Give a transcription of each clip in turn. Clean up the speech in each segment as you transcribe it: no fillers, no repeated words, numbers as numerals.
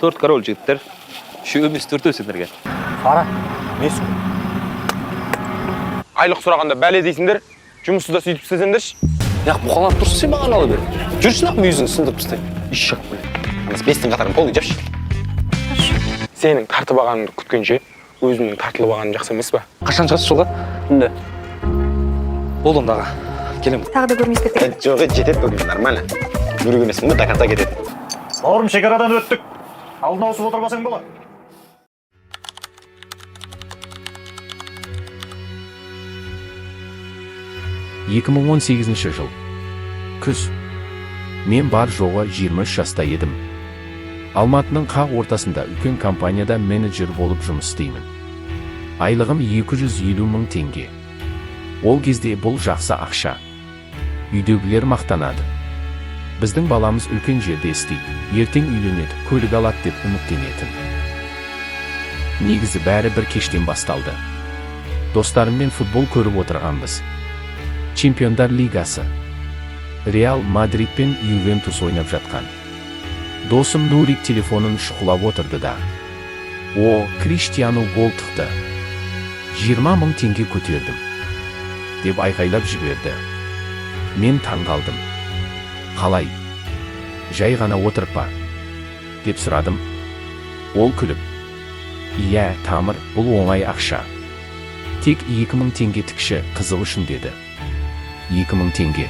торт король жігіттер. Үшеуміз төртеу сендерге. Ара, несі? Айлық сұрағанда бәле дейсіңдер, жұмыссыз да сөйтіп істесеңдерші. Яқ, бұқаланып тұрсың сен маған ала бер. Жүрсін ақ мүйізін сындырып тастайын. Ишак біле. Анас бестің қатарын қолды жапшы. Сенің тартып алғаныңды күткенше, өзімнің тартылып алғаным жақсы емес па? Қашан шығасыз жолға? Үнді. Бол ондағы. Келем. Тағы да көрмейсіздер. Жоғы жетет бүгін, нормально. Бүрік емеспін бі, дакарта кетеді. Бауырым, шекарадан өттік. Алдын ауысып отырбасаң болады. жыл. Күз. Мен бар жоғы 23 жаста едім. Алматының қақ ортасында үлкен компанияда менеджер болып жұмыс істеймін. Айлығым 250 мың теңге. Ол кезде бұл жақсы ақша. Үйдегілер мақтанады. Біздің баламыз үлкен жерде істейді, ертең үйленеді, көлік алады деп үміттенетін. Негізі бәрі бір кештен басталды. Достарыммен футбол көріп отырғанбыз. Чемпиондар лигасы. Реал Мадрид пен Ювентус ойнап жатқан. Досым Нурик телефонын шұқылап отырды да. О, Криштиану гол тықты. 20 мың теңге көтердім. Деп айқайлап жіберді. Мен таңғалдым. Қалай? Жай ғана отырып па? Деп сұрадым. Ол күліп. Иә, Тамыр, бұл оңай ақша. Тек 2000 теңге тікші қызық үшін деді. 2000 теңге.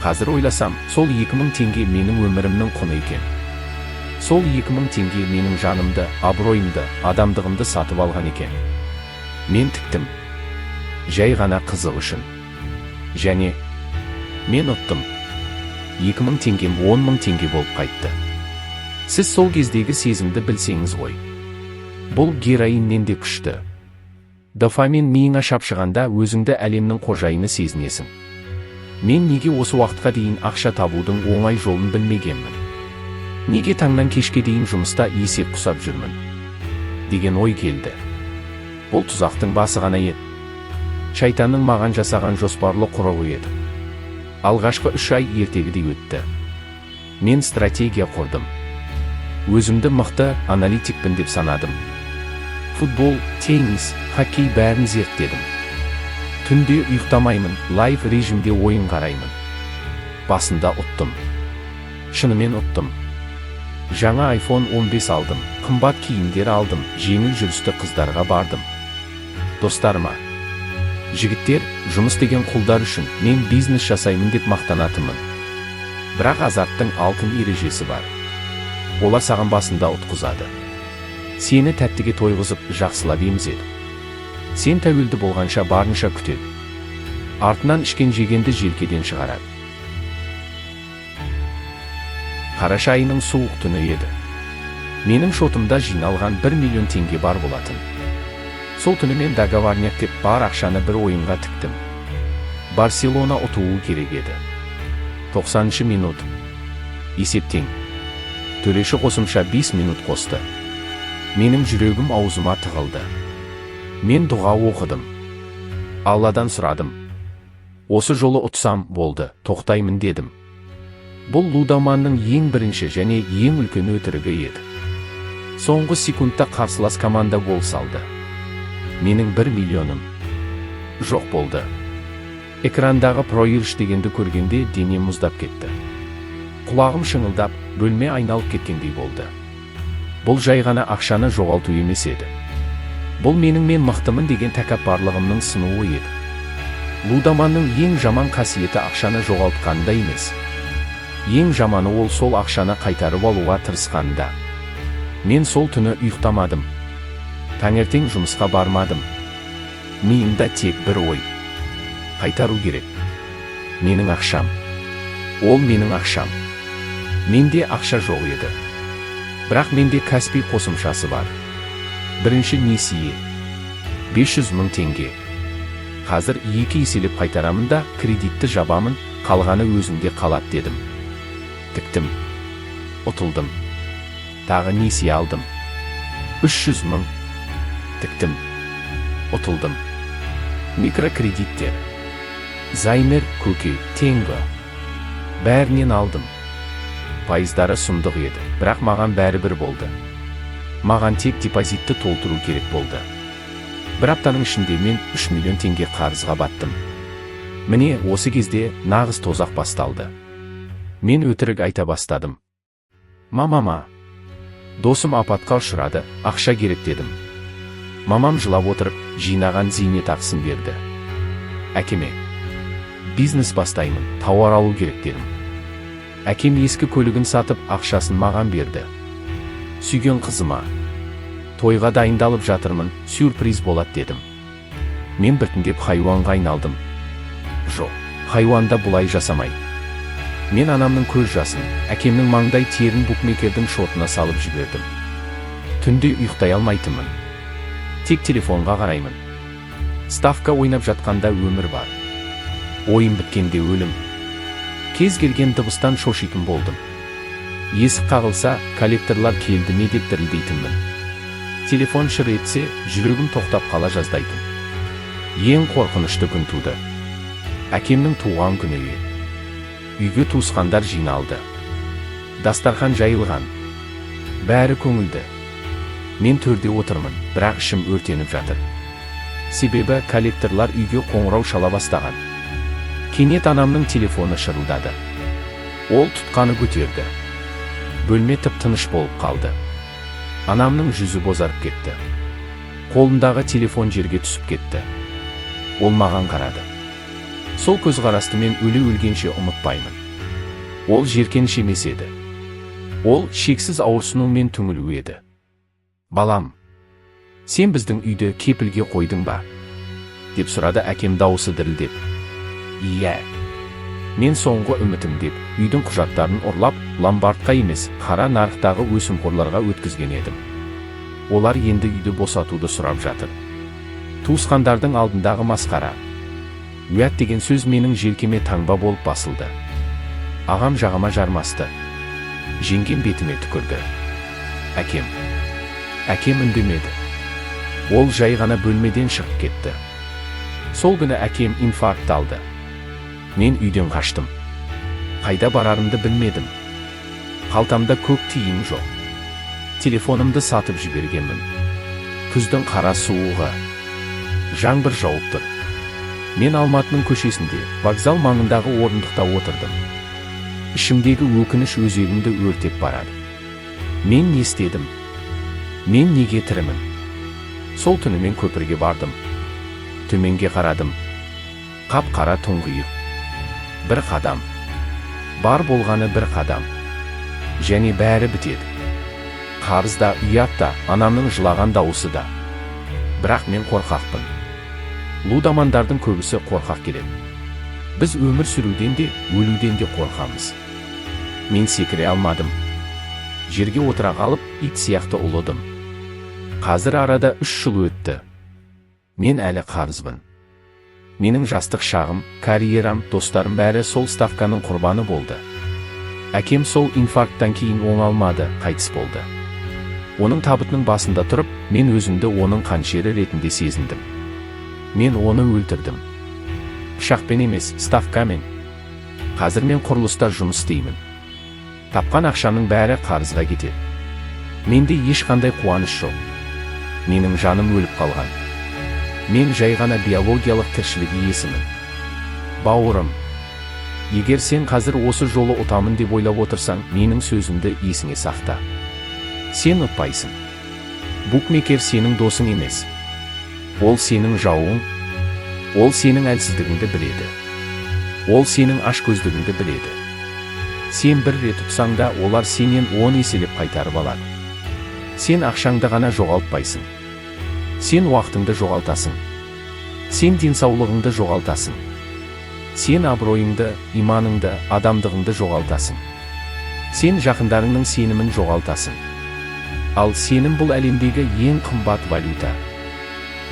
Қазір ойласам, сол 2000 теңге менің өмірімнің құны екен. Сол 2000 теңге менің жанымды, абыройымды, адамдығымды сатып алған екен. Мен тіктім. Жай ғана қызық үшін. Және мен ұттым. 2000 теңгем 10 мың теңге болып қайтты. Сіз сол кездегі сезімді білсеңіз ғой. Бұл героиннен де күшті. Дофамин миыңа шапшығанда өзіңді әлемнің қожайыны сезінесің. Мен неге осы уақытқа дейін ақша табудың оңай жолын білмегенмін? Неге таңнан кешке дейін жұмыста есеп құсап жүрмін? Деген ой келді. Бұл тұзақтың басы ғана еді. Шайтанның маған жасаған жоспарлы құрығы еді. Алғашқы 3 ай ертегідей өтті. Мен стратегия құрдым. Өзімді мықты аналитикпін деп санадым. Футбол, теннис, хоккей бәрін зерттедім. Түнде ұйықтамаймын, лайв режимде ойын қараймын. Басында ұттым. Шынымен ұттым. Жаңа iPhone 15 алдым, қымбат киімдер алдым, жеңіл жүрісті қыздарға бардым. Достарыма, жігіттер, жұмыс деген құлдар үшін мен бизнес жасаймын деп мақтанатынмын. Бірақ азарттың алтын ережесі бар. Олар саған басында ұтқызады. Сені тәттіге тойғызып жақсылап емізеді. Сен тәуелді болғанша барынша күтеді. Артынан ішкен жегенді желкеден шығарады. Қараша айының суық түні еді. Менің шотымда жиналған 1 миллион теңге бар болатын. Сол түні мен договорняк деп бар ақшаны бір ойынға тіктім. Барселона ұтуы керек еді. 90 минут. Есептең. Төреші қосымша 5 минут қосты. Менің жүрегім аузыма тығылды. Мен дұға оқыдым. Алладан сұрадым. Осы жолы ұтсам болды, тоқтаймын дедім. Бұл Лудоманның ең бірінші және ең үлкен өтірігі еді. Соңғы секундта қарсылас команда гол салды. Менің 1 миллионым жоқ болды. Экрандағы проигрыш дегенді көргенде денем мұздап кетті. Құлағым шыңылдап, бөлме айналып кеткендей болды. Бұл жай ғана ақшаны жоғалту емес еді. Бұл менің мен мықтымын деген тәкаппарлығымның сынуы еді. Лудоманның ең жаман қасиеті ақшаны жоғалтқанда емес. Ең жаманы ол сол ақшаны қайтарып алуға тырысқанда. Мен сол түні ұйықтамадым. Таңертең жұмысқа бармадым. Миымда тек бір ой. Қайтару керек. Менің ақшам. Ол менің ақшам. Менде ақша жоқ еді. Бірақ менде Каспий қосымшасы бар. Бірінші несие. 500 мың теңге. Қазір 2 еселеп қайтарамын да кредитті жабамын, қалғаны өзімде қалады дедім. Тіктім. Ұтылдым. Тағы несие алдым. 300 мың. Тіктім. Ұтылдым. Микрокредиттер. Займер, көке, теңгі. Бәрінен алдым. пайыздары сұмдық еді, бірақ маған бәрібір болды. Маған тек депозитті толтыру керек болды. Бір аптаның ішінде мен 3 миллион теңге қарызға баттым. Міне осы кезде нағыз тозақ басталды. Мен өтірік айта бастадым. Мама, досым апатқа ұшырады, ақша керек дедім. Мамам жылап отырып, жинаған зейнетақысын берді. Әкеме, бизнес бастаймын, тауар алу керек дедім. Әкем ескі көлігін сатып, ақшасын маған берді. Сүйген қызыма, тойға дайындалып жатырмын, сюрприз болады дедім. Мен біртіндеп хайуанға айналдым. Жоқ, хайуанда бұлай жасамай. Мен анамның көз жасын, әкемнің маңдай терін букмекердің шотына салып жібердім. Түнде ұйықтай алмайтынмын. Тек телефонға қараймын. Ставка ойнап жатқанда өмір бар. Ойын біткенде өлім. Кез келген дыбыстан шошитын болдым. Есік қағылса, коллекторлар келді ме деп дірілдейтінмін. Телефон шыр етсе, жүрегім тоқтап қала жаздайтын. Ең қорқынышты күн туды. Әкемнің туған күні еді. Үйге туысқандар жиналды. Дастархан жайылған. Бәрі көңілді. Мен төрде отырмын, бірақ ішім өртеніп жатыр. Себебі коллекторлар үйге қоңырау шала бастаған. Кенет анамның телефоны шырылдады. Ол тұтқаны көтерді. Бөлме тып-тыныш болып қалды. Анамның жүзі бозарып кетті. Қолындағы телефон жерге түсіп кетті. Ол маған қарады. Сол көзқарасты мен өле-өлгенше ұмытпаймын. Ол жеркеніш емес еді. Ол шексіз ауырсыну мен түңілу еді. Балам, сен біздің үйді кепілге қойдың ба? Деп сұрады әкем дауысы дірілдеп. Иә. Мен соңғы үмітім деп, үйдің құжаттарын ұрлап, ломбардқа емес, қара нарықтағы өсімқорларға өткізген едім. Олар енді үйді босатуды сұрап жатыр. Туысқандардың алдындағы масқара. Уят деген сөз менің желкеме таңба болып басылды. Ағам жағама жармасты. Жеңгем бетіме түкірді. Әкем үндемеді. Ол жай ғана бөлмеден шығып кетті. Сол күні әкем инфаркт алды. Мен үйден қаштым. Қайда барарымды білмедім. Қалтамда көк тиын жоқ. Телефонымды сатып жібергенмін. Күздің қара суығы. Жаңбыр жауып тұр. Мен Алматының көшесінде, вокзал маңындағы орындықта отырдым. Ішімдегі өкініш өзегімді өртеп барады. Мен не істедім? Мен неге тірімін? Сол түні мен көпірге бардым. Төменге қарадым. Қап-қара тұңғиық. Бір қадам. Бар болғаны бір қадам. Және бәрі бітеді. Қарыз да, ұят та, анамның жылаған дауысы да. Бірақ мен қорқақпын. Лудамандардың көбісі қорқақ келеді. Біз өмір сүруден де, өлуден де қорқамыз. Мен секіре алмадым. Жерге отыра қалып, ит сияқты ұлыдым. Қазір арада 3 жыл өтті. Мен әлі қарызбын. Менің жастық шағым, карьерам, достарым бәрі сол ставканың құрбаны болды. Әкем сол инфаркттан кейін оңалмады, қайтыс болды. Оның табытының басында тұрып, мен өзімді оның қаншері ретінде сезіндім. Мен оны өлтірдім. Пышақпен емес, ставкамен. Қазір мен құрылыста жұмыс істеймін. Тапқан ақшаның бәрі қарызға кетеді. Менде ешқандай қуаныш жоқ. Менің жаным өліп қалған. Мен жай ғана биологиялық тіршілік иесімін. Бауырым, егер сен қазір осы жолы ұтамын деп ойлап отырсаң, менің сөзімді есіңе сақта. Сен ұтпайсың. Букмекер сенің досың емес. Ол сенің жауың. Ол сенің әлсіздігіңді біледі. Ол сенің ашкөздігіңді біледі. Сен бір рет ұтсаң да, олар сенен 10 еселеп қайтарып алады. Сен ақшаңды ғана жоғалтпайсың. Сен уақытыңды жоғалтасың. Сен денсаулығыңды жоғалтасың. Сен абыройыңды, иманыңды, адамдығыңды жоғалтасың. Сен жақындарыңның сенімін жоғалтасың. Ал сенім бұл әлемдегі ең қымбат валюта.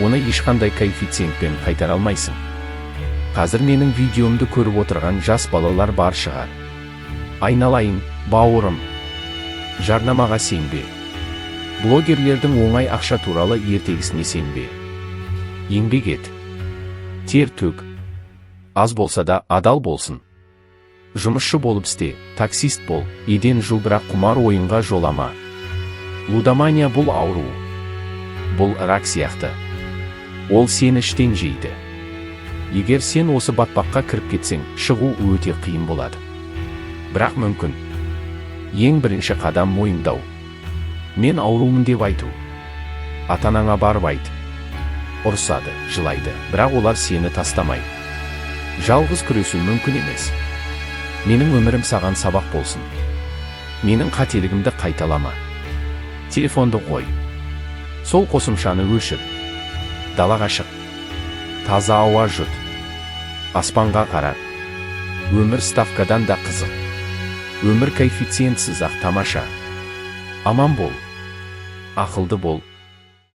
Оны ешқандай коэффициентпен қайтара алмайсың. Қазір менің видеомды көріп отырған жас балалар бар шығар. Айналайын, бауырым. Жарнамаға сенбе. Блогерлердің оңай ақша туралы ертегісіне сенбе. Еңбек ет. Тер төк. Аз болса да адал болсын. Жұмысшы болып істе, таксист бол, еден жыл, бірақ құмар ойынға жолама. Лудомания бұл ауру. Бұл рак сияқты. Ол сені іштен жейді. Егер сен осы батпаққа кіріп кетсең, шығу өте қиын болады. Бірақ мүмкін. Ең бірінші қадам мойындау. Мен аурумын деп айту. Ата-анаңа барып айт. Ұрсады, жылайды, бірақ олар сені тастамайды. Жалғыз күресу мүмкін емес. Менің өмірім саған сабақ болсын. Менің қателігімді қайталама. Телефонды қой. Сол қосымшаны өшір. Далаға шық. Таза ауа жұт. Аспанға қара. Өмір ставкадан да қызық. Өмір коэффициентсіз ақ тамаша. Аман бол. Ақылды бол.